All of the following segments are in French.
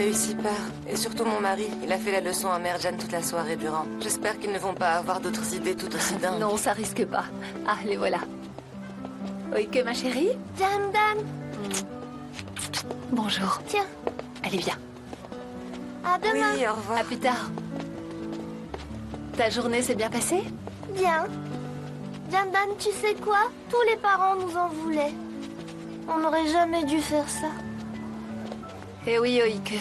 a eu si peur. Et surtout mon mari. Il a fait la leçon à Merjan toute la soirée durant. J'espère qu'ils ne vont pas avoir d'autres idées tout aussi dingues. Non, ça risque pas. Ah, les voilà. Ok, ma chérie. Jandan, Bonjour. tiens, Allez, viens. à demain. Oui, au revoir. À plus tard. Ta journée s'est bien passée? Bien. Jandan, tu sais quoi? Tous les parents nous en voulaient. On n'aurait jamais dû faire ça. Eh oui, Oik.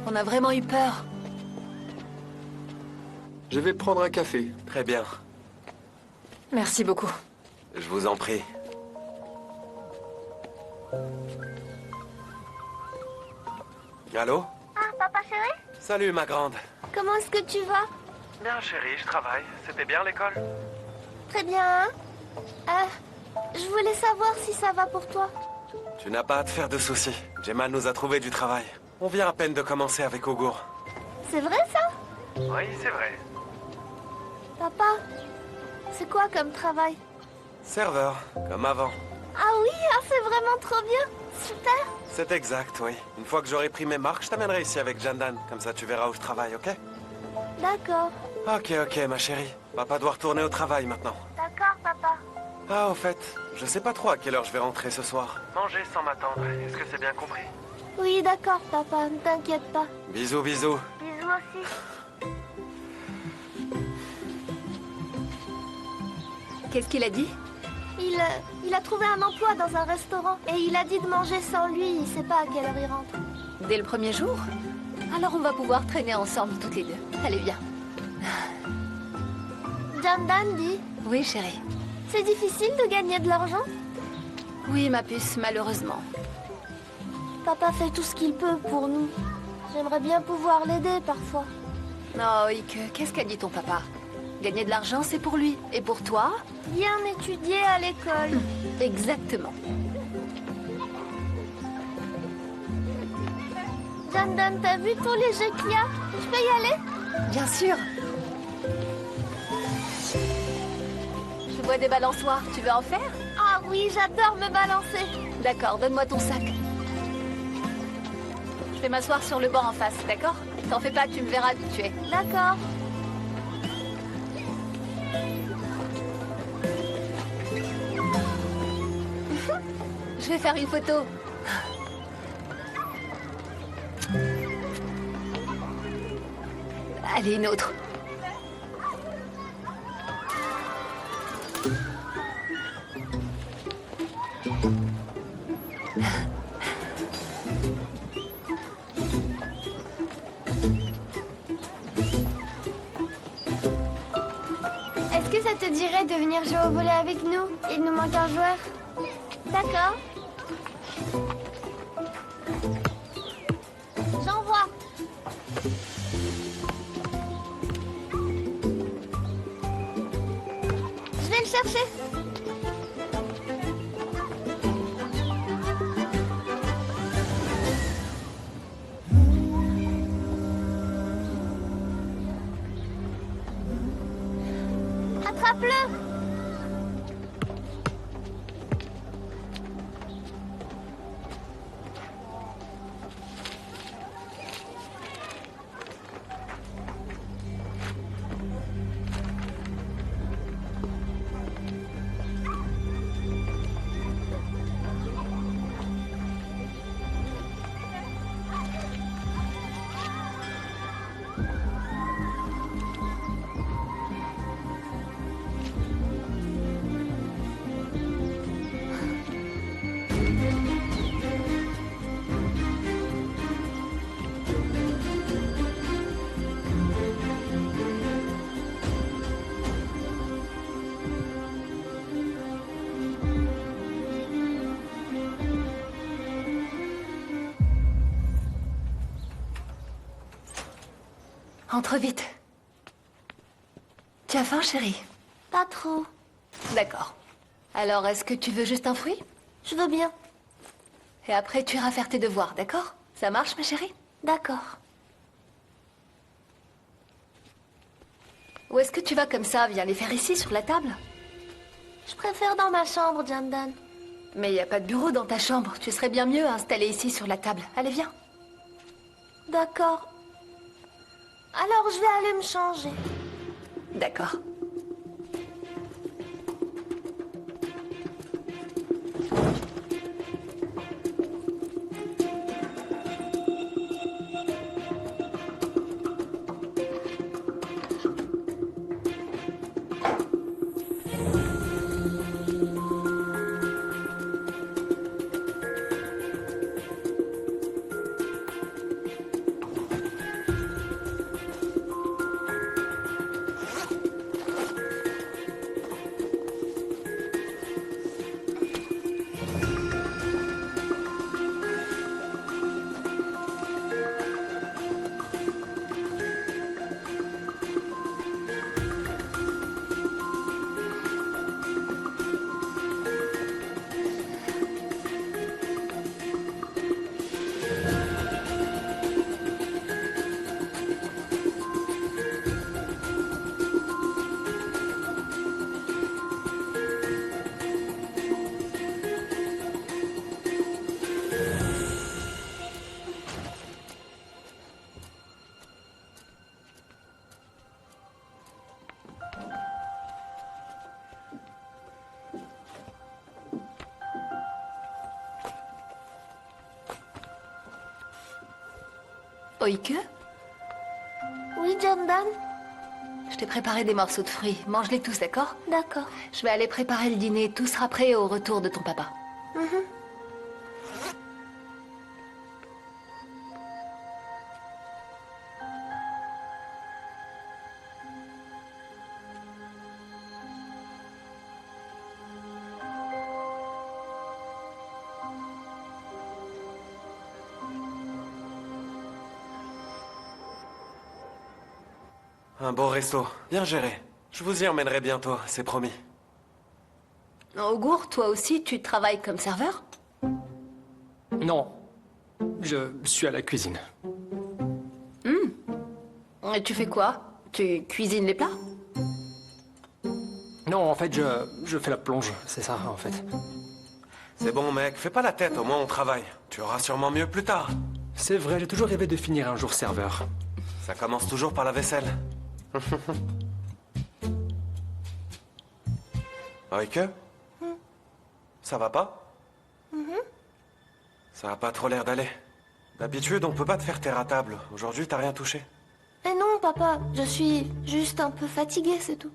On a vraiment eu peur. Je vais prendre un café. Très bien. Merci beaucoup. Je vous en prie. Allô? Ah, papa chéri? Salut, ma grande. Comment est-ce que tu vas? Bien, chérie, je travaille. C'était bien l'école? Très bien, hein? Je voulais savoir si ça va pour toi. Tu n'as pas à te faire de soucis. Jemal nous a trouvé du travail. On vient à peine de commencer avec Augur. C'est vrai ça? Oui, c'est vrai. Papa, c'est quoi comme travail? Serveur, comme avant. Ah oui, ah, c'est vraiment trop bien. Super. C'est exact, oui. Une fois que j'aurai pris mes marques, je t'amènerai ici avec Jandan. Comme ça, tu verras où je travaille, ok? D'accord. Ok, ma chérie. Papa doit retourner au travail maintenant. D'accord, papa. Ah, au fait, je sais pas trop à quelle heure je vais rentrer ce soir. Manger sans m'attendre, est-ce que c'est bien compris? Oui, d'accord, papa, ne t'inquiète pas. Bisous, bisous. Bisous aussi. Qu'est-ce qu'il a dit? Il a trouvé un emploi dans un restaurant et il a dit de manger sans lui. Il sait pas à quelle heure il rentre. Dès le premier jour? Alors on va pouvoir traîner ensemble toutes les deux. Allez, viens. Jandan dit, Oui, chérie. c'est difficile de gagner de l'argent. Oui, ma puce, malheureusement. Papa fait tout ce qu'il peut pour nous. J'aimerais bien pouvoir l'aider parfois. Non, Oik, qu'est-ce qu'a dit ton papa? Gagner de l'argent, c'est pour lui. Et pour toi? Bien étudier à l'école. Exactement. Jandan, t'as vu tous les jeux qu'il y a? Je peux y aller? Bien sûr. Je vois des balançoires. Tu veux en faire? Ah oui, j'adore me balancer. D'accord, donne-moi ton sac. Je vais m'asseoir sur le banc en face, d'accord? T'en fais pas, tu me verras d'où tu es. D'accord. Je vais faire une photo. Allez, une autre. Est-ce que ça te dirait de venir jouer au volley avec nous? Il nous manque un joueur. D'accord. J'envoie. Je vais le chercher. Attrape-le. Entre vite. Tu as faim, chérie? Pas trop. D'accord. Alors, est-ce que tu veux juste un fruit? Je veux bien. Et après, tu iras faire tes devoirs, d'accord? Ça marche, ma chérie? D'accord. Ou est-ce que tu vas comme ça? Viens les faire ici, sur la table. Je préfère dans ma chambre, Jandan. Mais il n'y a pas de bureau dans ta chambre. Tu serais bien mieux installé ici, sur la table. Allez, viens. D'accord. Alors je vais aller me changer. D'accord. Oike, Oui, Jandan? je t'ai préparé des morceaux de fruits. Mange-les tous, d'accord? D'accord. Je vais aller préparer le dîner. Tout sera prêt au retour de ton papa. Mhm. Un beau resto, bien géré. Je vous y emmènerai bientôt, c'est promis. Augour, toi aussi, tu travailles comme serveur? Non, je suis à la cuisine. Et tu fais quoi? Tu cuisines les plats? Non, en fait, je fais la plonge, c'est ça, en fait. C'est bon mec, fais pas la tête, au moins on travaille. Tu auras sûrement mieux plus tard. C'est vrai, j'ai toujours rêvé de finir un jour serveur. Ça commence toujours par la vaisselle. Oike? Ça va pas? Ça a pas trop l'air d'aller. D'habitude, on peut pas te faire terre à table. Aujourd'hui, t'as rien touché. Mais non, papa, je suis juste un peu fatiguée, c'est tout.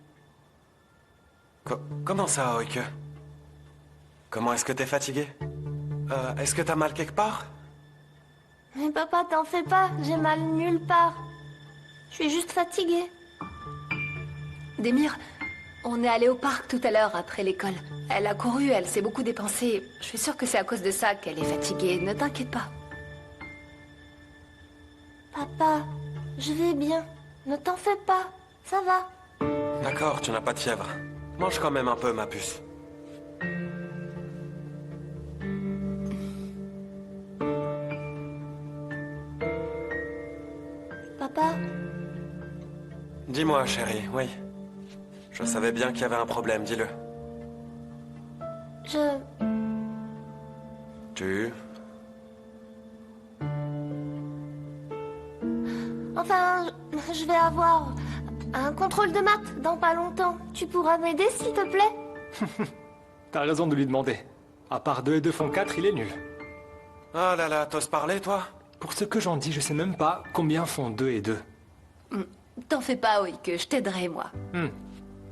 Comment ça, Oike? Comment est-ce que t'es fatigué? Est-ce que t'as mal quelque part? Mais papa, t'en fais pas, j'ai mal nulle part. Je suis juste fatiguée. Démir, on est allé au parc tout à l'heure après l'école. Elle a couru, elle s'est beaucoup dépensée. Je suis sûre que c'est à cause de ça qu'elle est fatiguée. Ne t'inquiète pas. Papa, je vais bien. Ne t'en fais pas, ça va. D'accord, tu n'as pas de fièvre. Mange quand même un peu, ma puce. Papa, Dis-moi, chérie, oui. Je savais bien qu'il y avait un problème, dis-le. je... Tu... Enfin, je vais avoir un contrôle de maths dans pas longtemps. Tu pourras m'aider, s'il te plaît? T'as raison de lui demander. À part 2 et 2 font 4, il est nul. Ah là là, t'oses parler, toi? Pour ce que j'en dis, je sais même pas combien font 2 et 2. T'en fais pas, Oike, je t'aiderai, moi.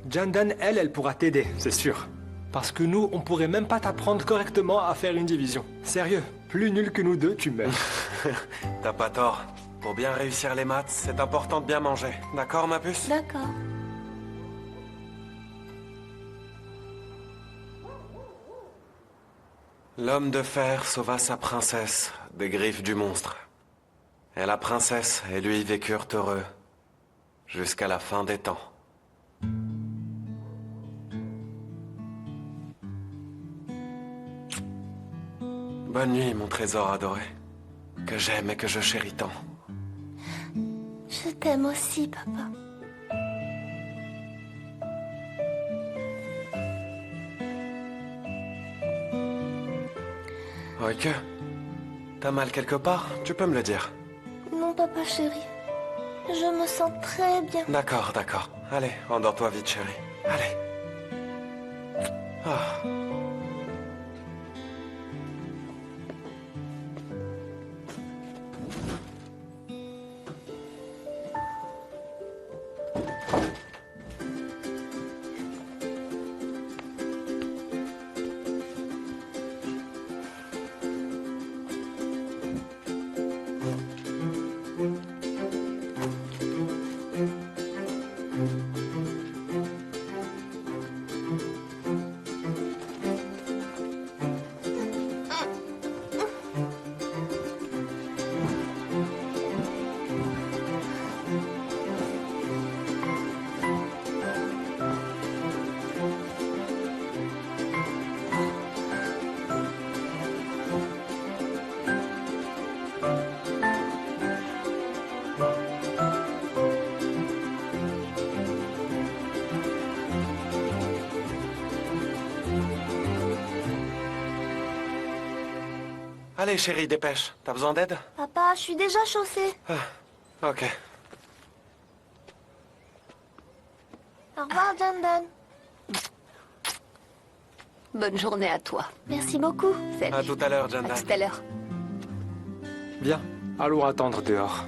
Jandan, elle pourra t'aider, c'est sûr. Parce que nous, on pourrait même pas t'apprendre correctement à faire une division. Sérieux, plus nul que nous deux, tu meurs. T'as pas tort. Pour bien réussir les maths, c'est important de bien manger. D'accord, ma puce? D'accord. L'homme de fer sauva sa princesse des griffes du monstre. Et la princesse et lui vécurent heureux jusqu'à la fin des temps. Bonne nuit, mon trésor adoré, que j'aime et que je chéris tant. Je t'aime aussi, papa. Oike, t'as mal quelque part? Tu peux me le dire. Non, papa chéri. Je me sens très bien. D'accord, d'accord. Allez, endors-toi vite, chérie. Allez. Ah. Allez, chérie, dépêche. T'as besoin d'aide? Papa, je suis déjà chaussée. Ah, ok. Au revoir, Jandan. Bonne journée à toi. Merci beaucoup. Salut. À tout à l'heure, À Jandan. tout à l'heure. Bien, allons attendre dehors.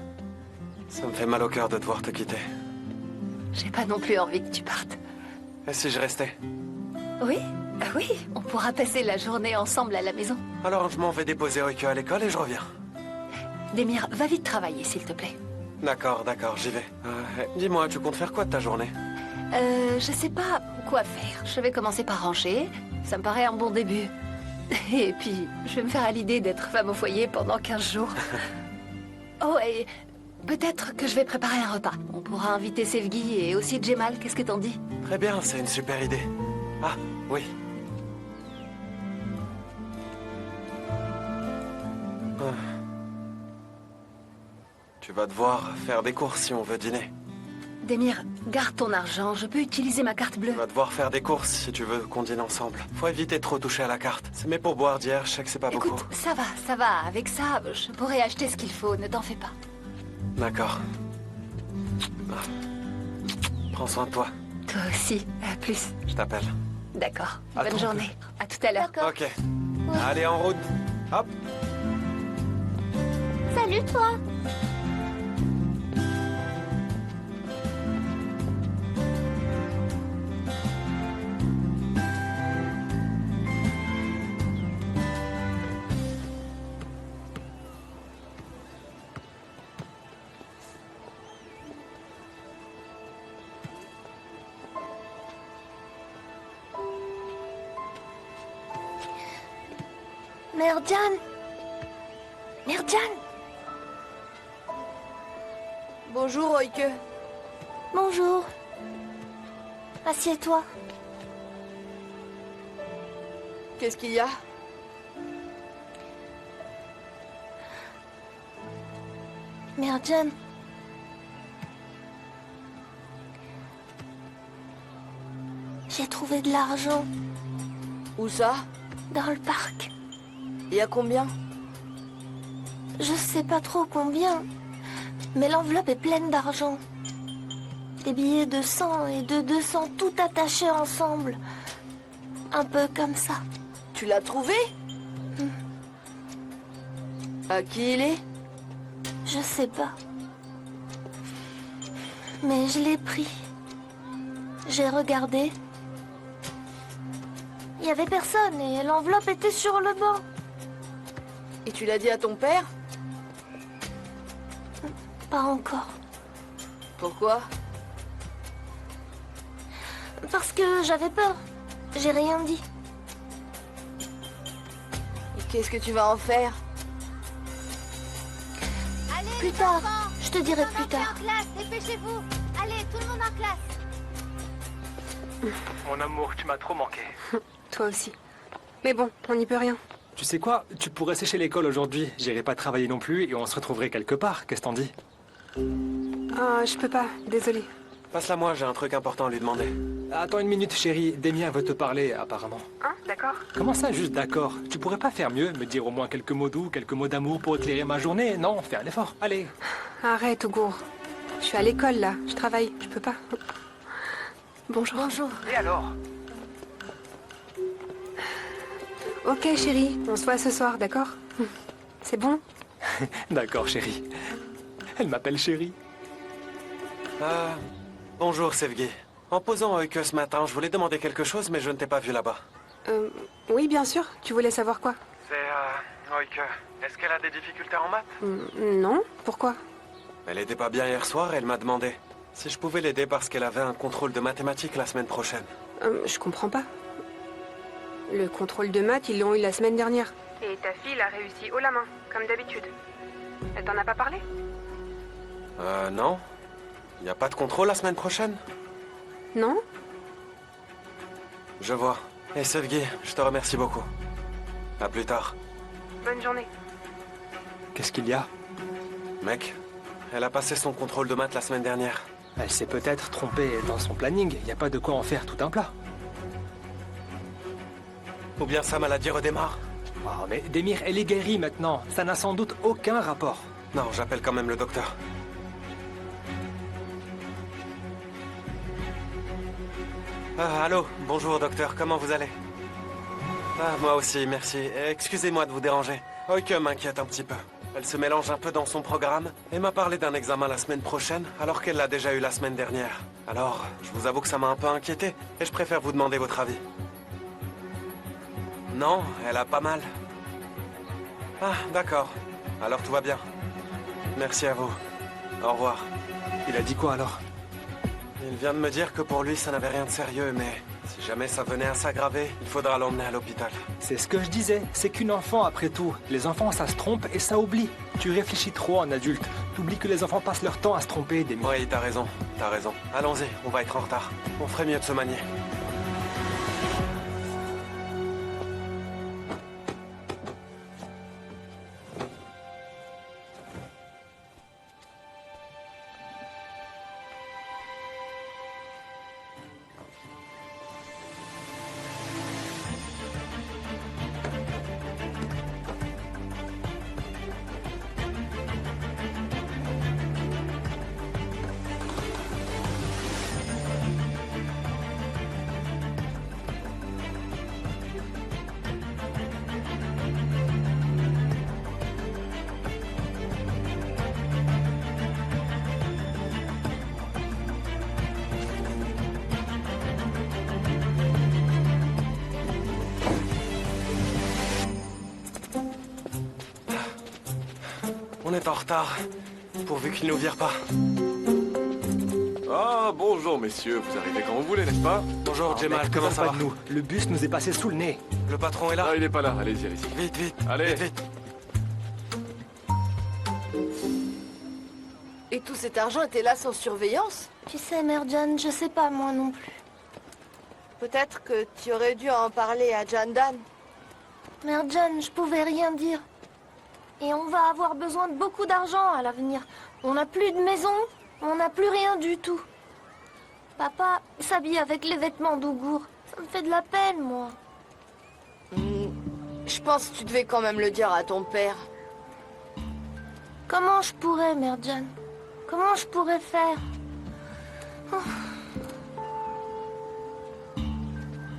Ça me fait mal au cœur de devoir te quitter. J'ai pas non plus envie que tu partes. Et si je restais? Oui, oui, on pourra passer la journée ensemble à la maison. Alors je m'en vais déposer Oikyo à l'école et je reviens. Demir, va vite travailler, s'il te plaît. D'accord, d'accord, j'y vais. Dis-moi, tu comptes faire quoi de ta journée? Je sais pas quoi faire. Je vais commencer par ranger. Ça me paraît un bon début. Et puis, je vais me faire à l'idée d'être femme au foyer pendant 15 jours. Oh, et peut-être que je vais préparer un repas. On pourra inviter Sevgi et aussi Djemal. Qu'est-ce que t'en dis? Très bien, c'est une super idée. Ah, oui. Ah. Tu vas devoir faire des courses si on veut dîner. Demir, garde ton argent. Je peux utiliser ma carte bleue. Tu vas devoir faire des courses si tu veux qu'on dîne ensemble. Faut éviter de trop toucher à la carte. C'est mes pourboires d'hier, je sais que c'est pas Écoute, beaucoup. ça va, ça va. Avec ça, je pourrai acheter ce qu'il faut. Ne t'en fais pas. D'accord. Ah. Prends soin de toi. Toi aussi. À plus. Je t'appelle. D'accord. Attends Bonne un journée. À tout à l'heure. D'accord. Ok. Allez, en route. Hop. Salut, toi. Merjan. Merjan. Bonjour, Oike. Bonjour. Assieds-toi. Qu'est-ce qu'il y a? Merjan. J'ai trouvé de l'argent Où ça? dans le parc. Il y a combien? Je sais pas trop combien, mais l'enveloppe est pleine d'argent. Des billets de 100 et de 200 tout attachés ensemble. Un peu comme ça. Tu l'as trouvé? À qui il est? Je sais pas. Mais je l'ai pris. J'ai regardé. Il y avait personne et l'enveloppe était sur le banc. Et tu l'as dit à ton père? Pas encore. Pourquoi? Parce que j'avais peur. J'ai rien dit. Et qu'est-ce que tu vas en faire? Allez, plus tard. Je te dirai plus tard. En classe, dépêchez-vous. Allez, tout le monde en classe. Mon amour, tu m'as trop manqué. Toi aussi. Mais bon, on n'y peut rien. Tu sais quoi? Tu pourrais sécher l'école aujourd'hui. J'irai pas travailler non plus et on se retrouverait quelque part. Qu'est-ce que t'en dis? Ah, je peux pas, désolé. Passe-la moi, j'ai un truc important à lui demander. Attends une minute, chérie. Damien veut te parler, apparemment. Hein, d'accord. Comment ça, juste d'accord? Tu pourrais pas faire mieux? Me dire au moins quelques mots doux, quelques mots d'amour pour éclairer ma journée? Non, fais un effort. Allez. Arrête, Ougour. Je suis à l'école, là. Je travaille. Je peux pas. Bonjour. Bonjour. Et alors? Ok, chérie. On se voit ce soir, d'accord? C'est bon? D'accord, chérie. Elle m'appelle chérie. Bonjour, Sevgi. En posant Oike ce matin, je voulais demander quelque chose, mais je ne t'ai pas vu là-bas. Oui, bien sûr. Tu voulais savoir quoi? C'est, Oike. Est-ce qu'elle a des difficultés en maths? Non. Pourquoi? Elle était pas bien hier soir et elle m'a demandé si je pouvais l'aider parce qu'elle avait un contrôle de mathématiques la semaine prochaine. Je comprends pas. Le contrôle de maths, ils l'ont eu la semaine dernière. Et ta fille l'a réussi haut la main, comme d'habitude. Elle t'en a pas parlé? Non. Y a pas de contrôle la semaine prochaine? Non? Je vois. Et Sevgi, je te remercie beaucoup. À plus tard. Bonne journée. Qu'est-ce qu'il y a? Mec, elle a passé son contrôle de maths la semaine dernière. Elle s'est peut-être trompée dans son planning. Il n'y a pas de quoi en faire tout un plat. Ou bien sa maladie redémarre. Oh, mais Demir, elle est guérie maintenant. Ça n'a sans doute aucun rapport. Non, j'appelle quand même le docteur. Allô, bonjour docteur, comment vous allez? Moi aussi, merci. Excusez-moi de vous déranger. Oike m'inquiète un petit peu. Elle se mélange un peu dans son programme et m'a parlé d'un examen la semaine prochaine alors qu'elle l'a déjà eu la semaine dernière. Alors, je vous avoue que ça m'a un peu inquiété et je préfère vous demander votre avis. Non, elle a pas mal. Ah, d'accord. Alors tout va bien. Merci à vous. Au revoir. Il a dit quoi alors? Il vient de me dire que pour lui, ça n'avait rien de sérieux, mais si jamais ça venait à s'aggraver, il faudra l'emmener à l'hôpital. C'est ce que je disais. C'est qu'une enfant après tout. Les enfants, ça se trompe et ça oublie. Tu réfléchis trop en adulte. T'oublies que les enfants passent leur temps à se tromper, Demir. Oui, t'as raison. T'as raison. Allons-y, on va être en retard. On ferait mieux de se manier. On est en retard. Pourvu qu'il nous vire pas. Ah, bonjour messieurs, vous arrivez quand vous voulez, n'est-ce pas? Bonjour Oh, Jamal, mec, comment te ça pas va? de nous. Le bus nous est passé sous le nez. Le patron est là? Ah, il est pas là, allez-y, allez-y. Vite, vite. Allez. Vite, vite. Et tout cet argent était là sans surveillance? Tu sais, Merjan, je sais pas moi non plus. Peut-être que tu aurais dû en parler à Jandan. Merjan, je pouvais rien dire. Et on va avoir besoin de beaucoup d'argent à l'avenir. On n'a plus de maison, on n'a plus rien du tout. Papa s'habille avec les vêtements d'Ougour. Ça me fait de la peine, moi. Je pense que tu devais quand même le dire à ton père. Comment je pourrais, Merjan? Comment je pourrais faire?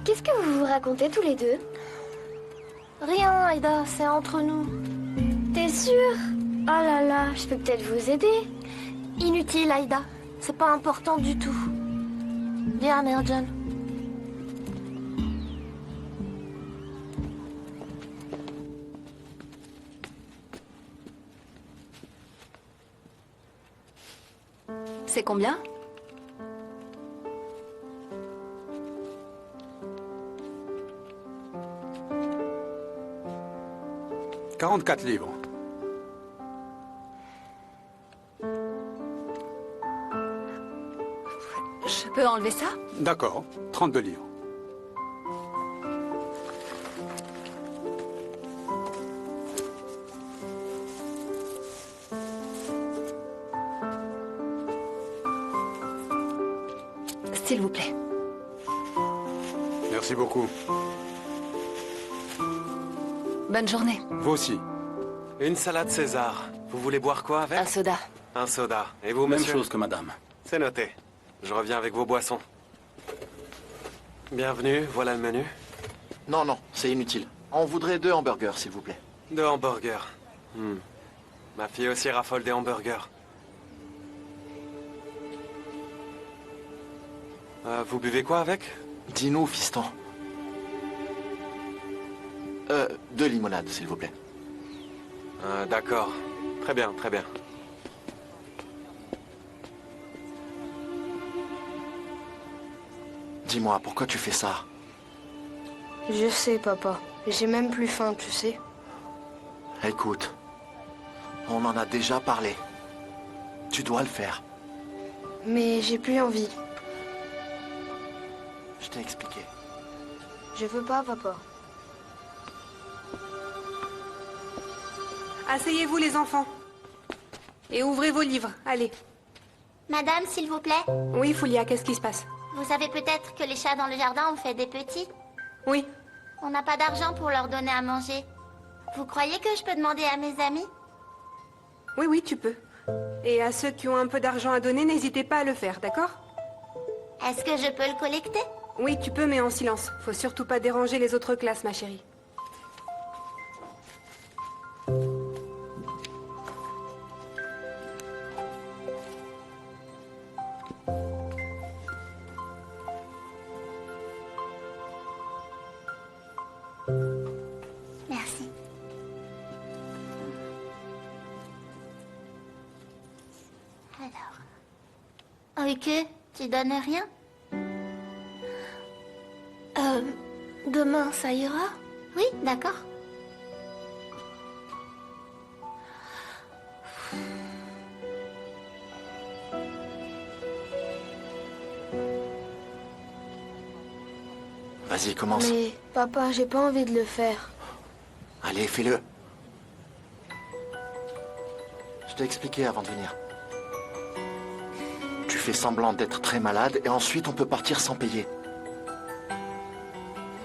Qu'est-ce que vous vous racontez tous les deux? Rien, Aïda, c'est entre nous. T'es sûre? Oh là là, je peux peut-être vous aider. Inutile, Aïda. C'est pas important du tout. Viens, Merjan. C'est combien? « 44 livres. Je peux enlever ça? D'accord. 32 livres. S'il vous plaît. Merci beaucoup. Bonne journée. Vous aussi. Une salade César. Vous voulez boire quoi avec? Un soda. Un soda. Et vous, Même monsieur? chose que madame. C'est noté. Je reviens avec vos boissons. Bienvenue, voilà le menu. Non, non, c'est inutile. On voudrait 2 hamburgers, s'il vous plaît. 2 hamburgers. Ma fille aussi raffole des hamburgers. Vous buvez quoi avec? Dis-nous, fiston. 2 limonades, s'il vous plaît. D'accord. Très bien, très bien. Dis-moi, pourquoi tu fais ça? Je sais, papa. J'ai même plus faim, tu sais. Écoute, on en a déjà parlé. Tu dois le faire. Mais j'ai plus envie. Je t'ai expliqué. Je veux pas, papa. Asseyez-vous, les enfants. Et ouvrez vos livres, allez. Madame, s'il vous plaît, Oui, Foulia, qu'est-ce qui se passe? vous savez peut-être que les chats dans le jardin ont fait des petits? Oui. On n'a pas d'argent pour leur donner à manger. Vous croyez que je peux demander à mes amis? Oui, oui, tu peux. Et à ceux qui ont un peu d'argent à donner, n'hésitez pas à le faire, d'accord? Est-ce que je peux le collecter? Oui, tu peux, mais en silence. Faut surtout pas déranger les autres classes, ma chérie. Merci. Alors. Ok, tu donnes rien? Demain, ça ira? Oui, d'accord. Vas-y, commence. Mais papa, j'ai pas envie de le faire. Allez, fais-le. Je t'ai expliqué avant de venir. Tu fais semblant d'être très malade et ensuite on peut partir sans payer.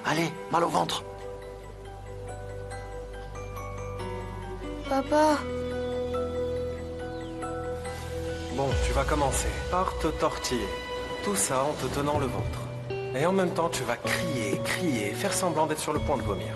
Allez, mal au ventre. Papa, Bon, tu vas commencer par te tortiller. Tout ça en te tenant le ventre. Et en même temps, tu vas crier, crier, faire semblant d'être sur le point de vomir.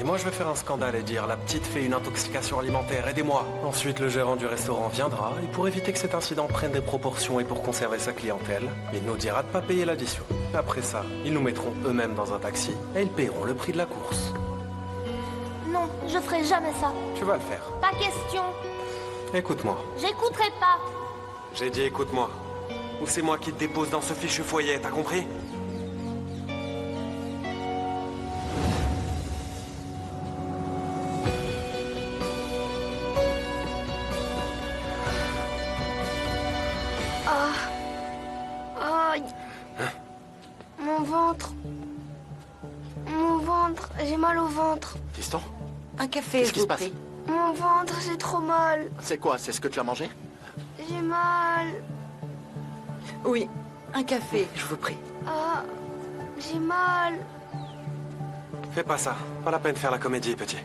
Et moi, je vais faire un scandale et dire, la petite fait une intoxication alimentaire, aidez-moi. Ensuite, le gérant du restaurant viendra, et pour éviter que cet incident prenne des proportions et pour conserver sa clientèle, il nous dira de pas payer l'addition. Après ça, ils nous mettront eux-mêmes dans un taxi, et ils paieront le prix de la course. Non, je ferai jamais ça. Tu vas le faire. Pas question. Écoute-moi. J'écouterai pas. J'ai dit écoute-moi. Ou c'est moi qui te dépose dans ce fichu foyer, t'as compris? aïe. Mon ventre. Mon ventre, j'ai mal au ventre. Fiston, Un café, qu'est-ce je qui se vous passe? prie. Mon ventre, j'ai trop mal. C'est quoi? C'est ce que tu as mangé? J'ai mal. Oui, un café, je vous prie. Ah, j'ai mal. Fais pas ça. Pas la peine de faire la comédie, petit.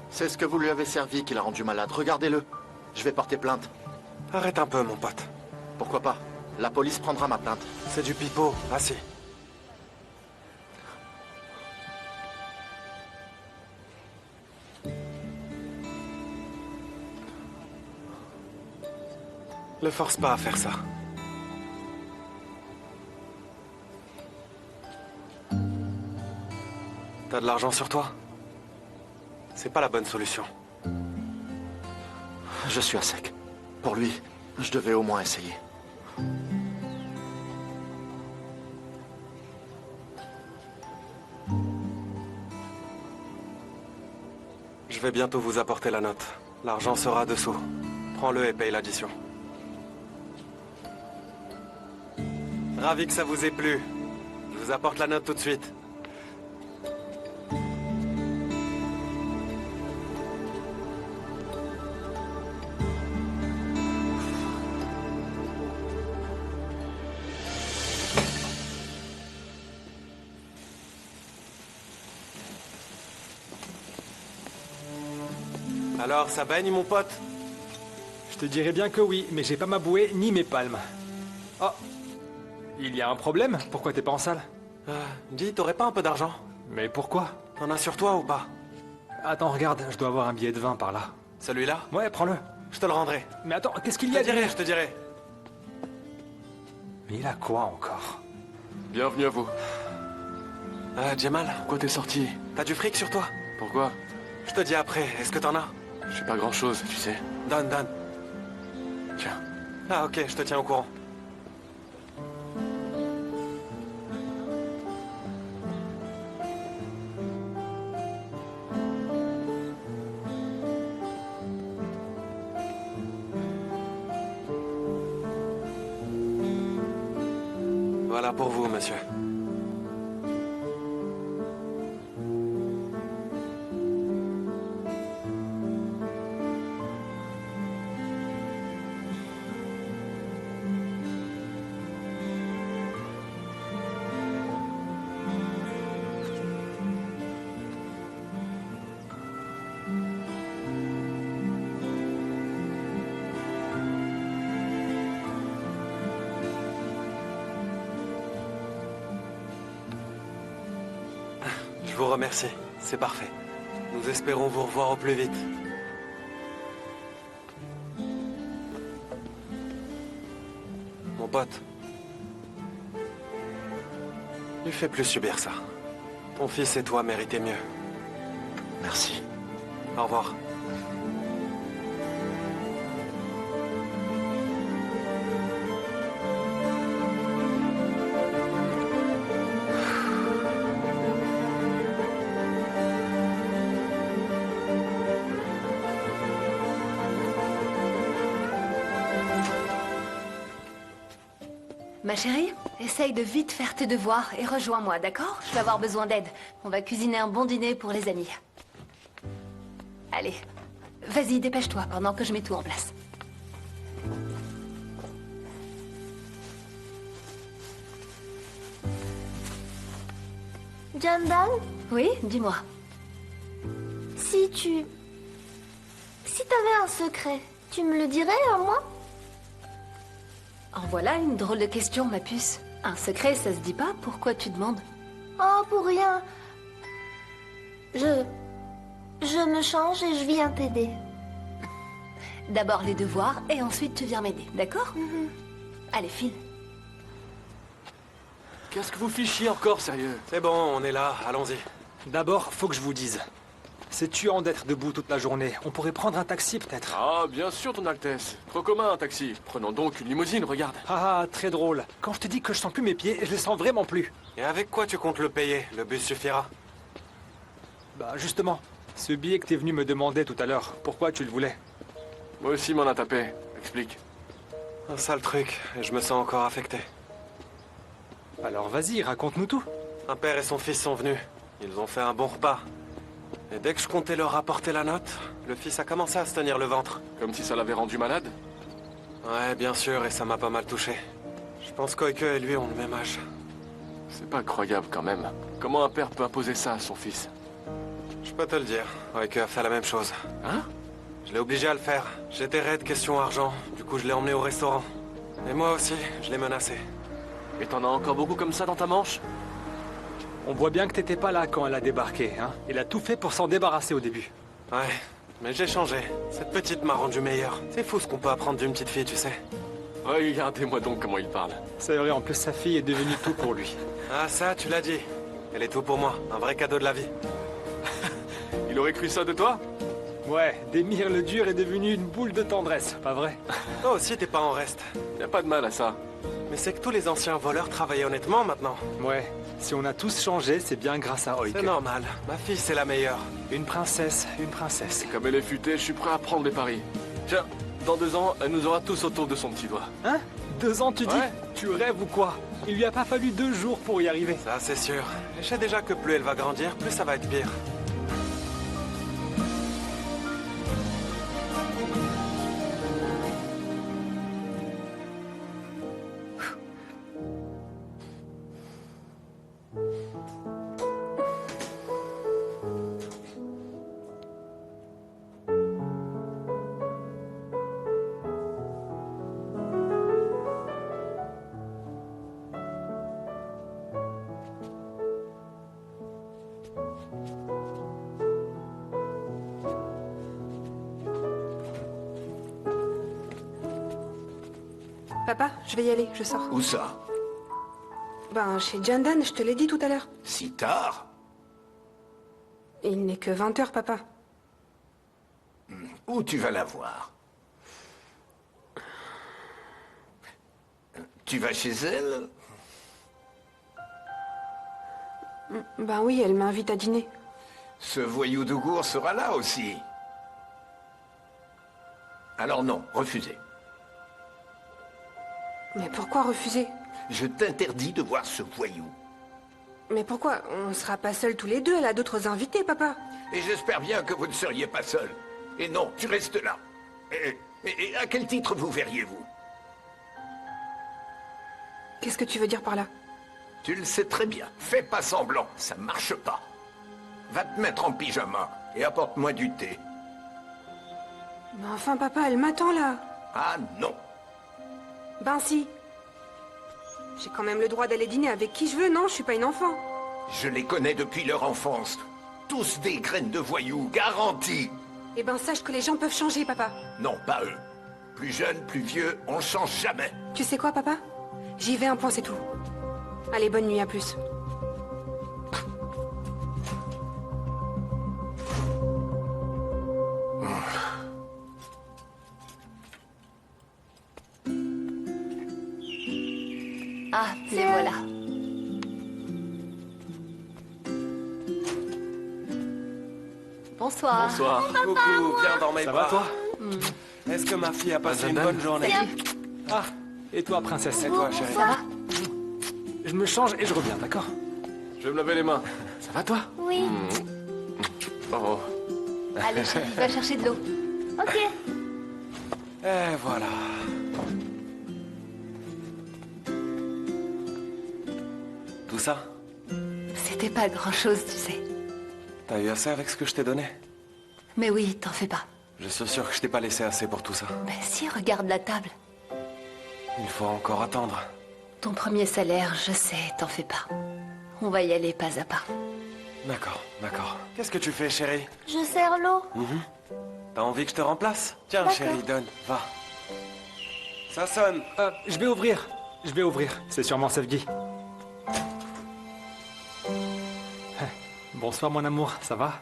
C'est ce que vous lui avez servi qui l'a rendu malade. Regardez-le. Je vais porter plainte. Arrête un peu, mon pote. Pourquoi pas? La police prendra ma plainte. C'est du pipeau. Assis. Le force pas à faire ça. T'as de l'argent sur toi? C'est pas la bonne solution. Je suis à sec. Pour lui, je devais au moins essayer. Je vais bientôt vous apporter la note. L'argent sera dessous. Prends-le et paye l'addition. Ravi que ça vous ait plu. Je vous apporte la note tout de suite. Alors, ça baigne, mon pote? Je te dirais bien que oui, mais j'ai pas ma bouée ni mes palmes. Oh. Il y a un problème? Pourquoi t'es pas en salle? Dis, t'aurais pas un peu d'argent? Mais pourquoi? T'en as sur toi ou pas? Attends, regarde, je dois avoir un billet de 20 par là. Celui-là? Ouais, prends-le. Je te le rendrai. Mais attends, qu'est-ce qu'il y Je a te dirai, derrière? je te dirai. Mais il a quoi encore? Bienvenue à vous. Jamal, Pourquoi t'es sorti? t'as du fric sur toi? Pourquoi? Je te dis après, est-ce que t'en as? J'ai pas grand-chose, tu sais. Donne. Tiens. Ah ok, je te tiens au courant. Voilà pour vous, monsieur. Je vous remercie, c'est parfait. Nous espérons vous revoir au plus vite. Mon pote. Lui fais plus subir ça. Ton fils et toi méritez mieux. Merci. Au revoir. Ma chérie, essaye de vite faire tes devoirs et rejoins-moi, d'accord? Je vais avoir besoin d'aide. On va cuisiner un bon dîner pour les amis. Allez, vas-y, dépêche-toi pendant que je mets tout en place. Jandal, Oui, dis-moi. si t'avais un secret, tu me le dirais à moi? En voilà une drôle de question, ma puce. Un secret, ça se dit pas? Pourquoi tu demandes? Oh, pour rien. Je me change et je viens t'aider. D'abord les devoirs et ensuite tu viens m'aider, d'accord? Allez, file. Qu'est-ce que vous fichez encore, sérieux? C'est bon, on est là, allons-y. D'abord, faut que je vous dise. C'est tuant d'être debout toute la journée. On pourrait prendre un taxi, peut-être. Ah, bien sûr, ton Altesse. Trop commun, un taxi. Prenons donc une limousine, regarde. Ah, très drôle. Quand je te dis que je sens plus mes pieds, je les sens vraiment plus. Et avec quoi tu comptes le payer? Le bus suffira. Bah, justement, ce billet que t'es venu me demander tout à l'heure, pourquoi tu le voulais? Moi aussi m'en a tapé. Explique. Un sale truc, et je me sens encore affecté. Alors vas-y, raconte-nous tout. Un père et son fils sont venus. Ils ont fait un bon repas. Et dès que je comptais leur apporter la note, le fils a commencé à se tenir le ventre. Comme si ça l'avait rendu malade? Ouais, bien sûr, et ça m'a pas mal touché. Je pense qu'Oike et lui ont le même âge. C'est pas croyable quand même. Comment un père peut imposer ça à son fils? Je peux te le dire, Oike a fait la même chose. Hein? Je l'ai obligé à le faire. J'étais raide question argent, du coup je l'ai emmené au restaurant. Et moi aussi, je l'ai menacé. Et t'en as encore beaucoup comme ça dans ta manche? On voit bien que t'étais pas là quand elle a débarqué, hein. Il a tout fait pour s'en débarrasser au début. Ouais, mais j'ai changé. Cette petite m'a rendu meilleur. C'est fou ce qu'on peut apprendre d'une petite fille, tu sais. Regardez-moi donc comment il parle. C'est vrai, en plus sa fille est devenue tout pour lui. Ah ça, tu l'as dit. Elle est tout pour moi, un vrai cadeau de la vie. Il aurait cru ça de toi? Ouais, Démir le dur est devenu une boule de tendresse, pas vrai? Toi aussi t'es pas en reste. Y a pas de mal à ça. Mais c'est que tous les anciens voleurs travaillent honnêtement maintenant. Ouais, si on a tous changé, c'est bien grâce à Oike. C'est normal, ma fille c'est la meilleure. Une princesse, une princesse. Comme elle est futée, je suis prêt à prendre les paris. Tiens, dans 2 ans, elle nous aura tous autour de son petit doigt. Hein? 2 ans, tu dis? Ouais. Tu rêves ou quoi? Il lui a pas fallu 2 jours pour y arriver. Ça c'est sûr. Je sais déjà que plus elle va grandir, plus ça va être pire. Papa, je vais y aller, je sors. Où ça? Ben, chez Jandan, je te l'ai dit tout à l'heure. Si tard? Il n'est que 20h, papa. Où tu vas la voir? Tu vas chez elle? Ben oui, elle m'invite à dîner. Ce voyou d'Ougour sera là aussi. Alors non, refusez. Mais pourquoi refuser? Je t'interdis de voir ce voyou. Mais pourquoi? On sera pas seuls tous les deux, elle a d'autres invités, papa. Et j'espère bien que vous ne seriez pas seul. Et non, tu restes là. Et à quel titre vous verriez-vous? Qu'est-ce que tu veux dire par là? Tu le sais très bien. Fais pas semblant, ça marche pas. Va te mettre en pyjama et apporte-moi du thé. Mais enfin, papa, elle m'attend là. Ah non. Ben si. J'ai quand même le droit d'aller dîner avec qui je veux, non? Je suis pas une enfant. Je les connais depuis leur enfance. Tous des graines de voyous, garantis. Eh ben sache que les gens peuvent changer, papa. Non, pas eux. Plus jeunes, plus vieux, on change jamais. Tu sais quoi, papa? J'y vais un point, c'est tout. Allez, bonne nuit, à plus. Ah, les voilà. Bonsoir. Bonsoir. Coucou, viens dans mes Ça bras. va, toi? Est-ce que ma fille a passé une Jandan? bonne journée? Ah, et toi, princesse? Et toi, chérie? Ça va? Je me change et je reviens, d'accord? Je vais me laver les mains. Ça va, toi? Oui. Oh. Allez, chérie, va chercher de l'eau. Ok. Et voilà. Tout ça? C'était pas grand-chose, tu sais. T'as eu assez avec ce que je t'ai donné? Mais oui, t'en fais pas. Je suis sûr que je t'ai pas laissé assez pour tout ça. Mais si, regarde la table. Il faut encore attendre. Ton premier salaire, je sais, t'en fais pas. On va y aller pas à pas. D'accord, d'accord. Qu'est-ce que tu fais, chérie? Je sers l'eau. T'as envie que je te remplace? Tiens, D'accord. chérie, donne, va. Ça sonne. Je vais ouvrir. Je vais ouvrir. C'est sûrement Sevgi. Bonsoir, mon amour. Ça va?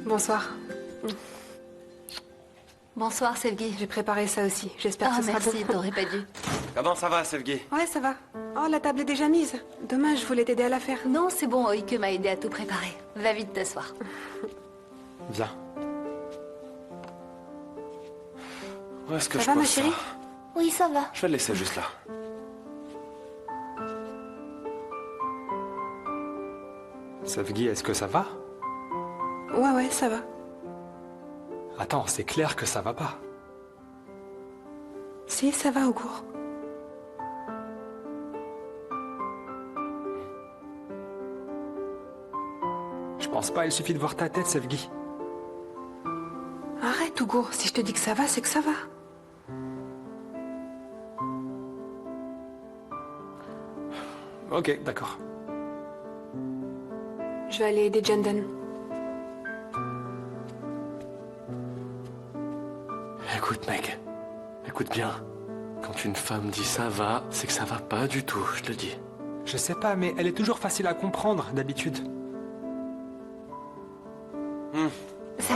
Bonsoir. Bonsoir, Sevgi. J'ai préparé ça aussi. J'espère Ah, que ce sera merci, bon. t'aurais pas dû. Comment ça va, Sevgi? Ouais, ça va. Oh, la table est déjà mise. Dommage, je voulais t'aider à la faire. Non, c'est bon, Oike m'a aidé à tout préparer. Va vite t'asseoir. Viens. Où est-ce que Ça je va, ma pose ça? chérie? Oui, ça va. Je vais le laisser juste là. Sevgi, est-ce que ça va? Ouais, ça va. Attends, c'est clair que ça va pas. Si, ça va au cours. Je pense pas, il suffit de voir ta tête, Sevgi. Arrête, Ougour. Si je te dis que ça va, c'est que ça va. Ok, d'accord. Je vais aller aider Jandan. Écoute, mec. Écoute bien. Quand une femme dit ça va, c'est que ça va pas du tout, je te le dis. Je sais pas, mais elle est toujours facile à comprendre, d'habitude.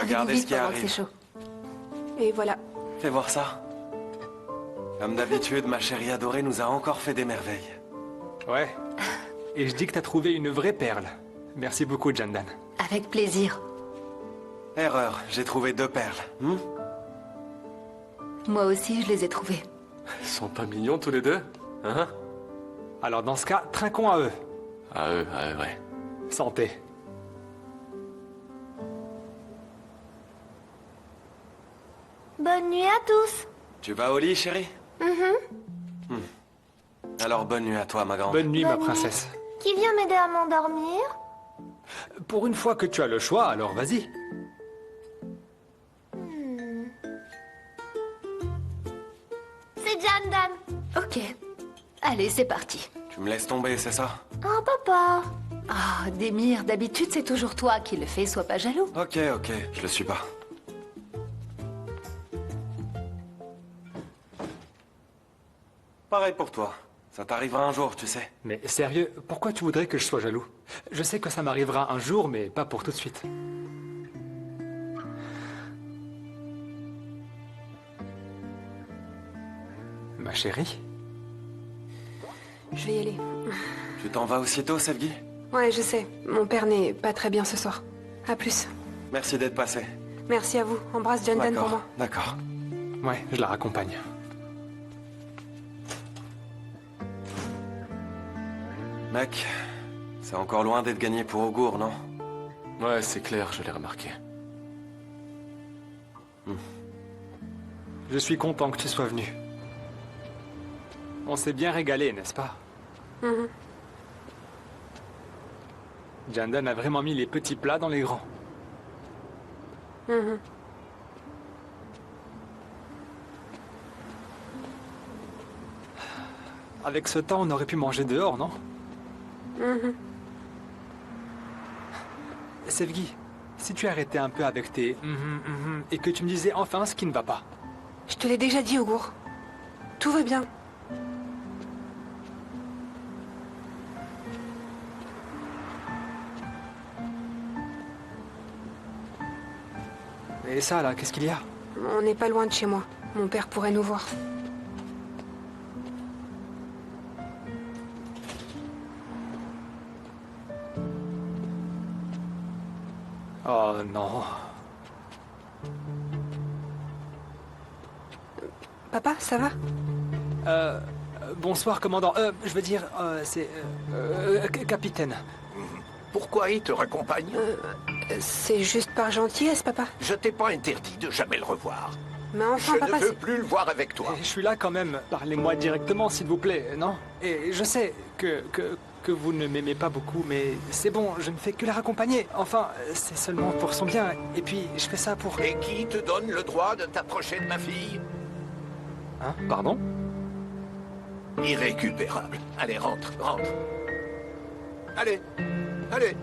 Regardez ce qui pendant que arrive. c'est chaud. Et voilà. Fais voir ça. Comme d'habitude, ma chérie adorée nous a encore fait des merveilles. Ouais. Et je dis que t'as trouvé une vraie perle. Merci beaucoup, Jandan. Avec plaisir. Erreur, j'ai trouvé 2 perles. Moi aussi, je les ai trouvés. Ils sont pas mignons tous les deux? Hein? Alors dans ce cas, trinquons à eux. Ah eux, ouais. Santé. Bonne nuit à tous. Tu vas au lit, chérie? Alors bonne nuit à toi, ma grande. Bonne nuit, ma Bonne nuit. princesse. Qui vient m'aider à m'endormir? Pour une fois que tu as le choix, alors vas-y. C'est Jandan. Ok. Allez, c'est parti. Tu me laisses tomber, c'est ça? Oh, papa. Ah, Démir, d'habitude, c'est toujours toi qui le fais, sois pas jaloux. Ok, je le suis pas. Pareil pour toi. Ça t'arrivera un jour, tu sais. Mais sérieux, pourquoi tu voudrais que je sois jaloux? Je sais que ça m'arrivera un jour, mais pas pour tout de suite. Ma chérie? Je vais y aller. Tu t'en vas aussitôt, Sevgi? Ouais, je sais. Mon père n'est pas très bien ce soir. À plus. Merci d'être passé. Merci à vous. Embrasse Jandan pour moi. D'accord. Ouais, je la raccompagne. Mec, c'est encore loin d'être gagné pour Augur, non? Ouais, c'est clair, je l'ai remarqué. Je suis content que tu sois venu. On s'est bien régalé, n'est-ce pas? Mhm. Jandan a vraiment mis les petits plats dans les grands. Mhm. Avec ce temps, on aurait pu manger dehors, non? Mhm. Sevgi, si tu arrêtais un peu avec tes et que tu me disais enfin ce qui ne va pas. Je te l'ai déjà dit, Augur. Tout va bien. Et ça, là, qu'est-ce qu'il y a? On n'est pas loin de chez moi. Mon père pourrait nous voir. Oh non. Papa, ça va? Bonsoir, commandant. Je veux dire, c'est... capitaine. Pourquoi il te raccompagne? C'est juste par gentillesse, papa. Je t'ai pas interdit de jamais le revoir. Mais enfin, Je papa, ne veux plus le voir avec toi. Je suis là quand même. Parlez-moi directement, s'il vous plaît, non? Et je sais que vous ne m'aimez pas beaucoup, mais c'est bon, je ne fais que la raccompagner. Enfin, c'est seulement pour son bien. Et puis, je fais ça pour... Et qui te donne le droit de t'approcher de ma fille? Hein? Pardon? Irrécupérable. Allez, rentre, rentre. Allez, allez.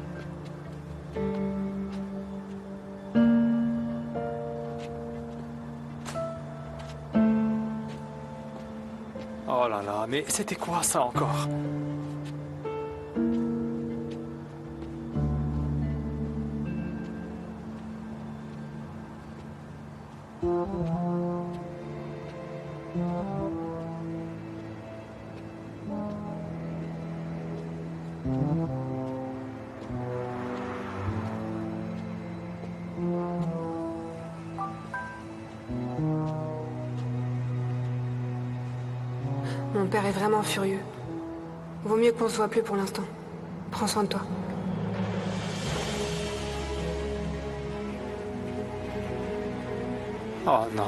Oh là là, mais c'était quoi ça encore? Mon père est vraiment furieux. Vaut mieux qu'on se voit plus pour l'instant. Prends soin de toi. Oh non.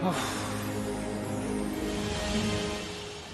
Ouf.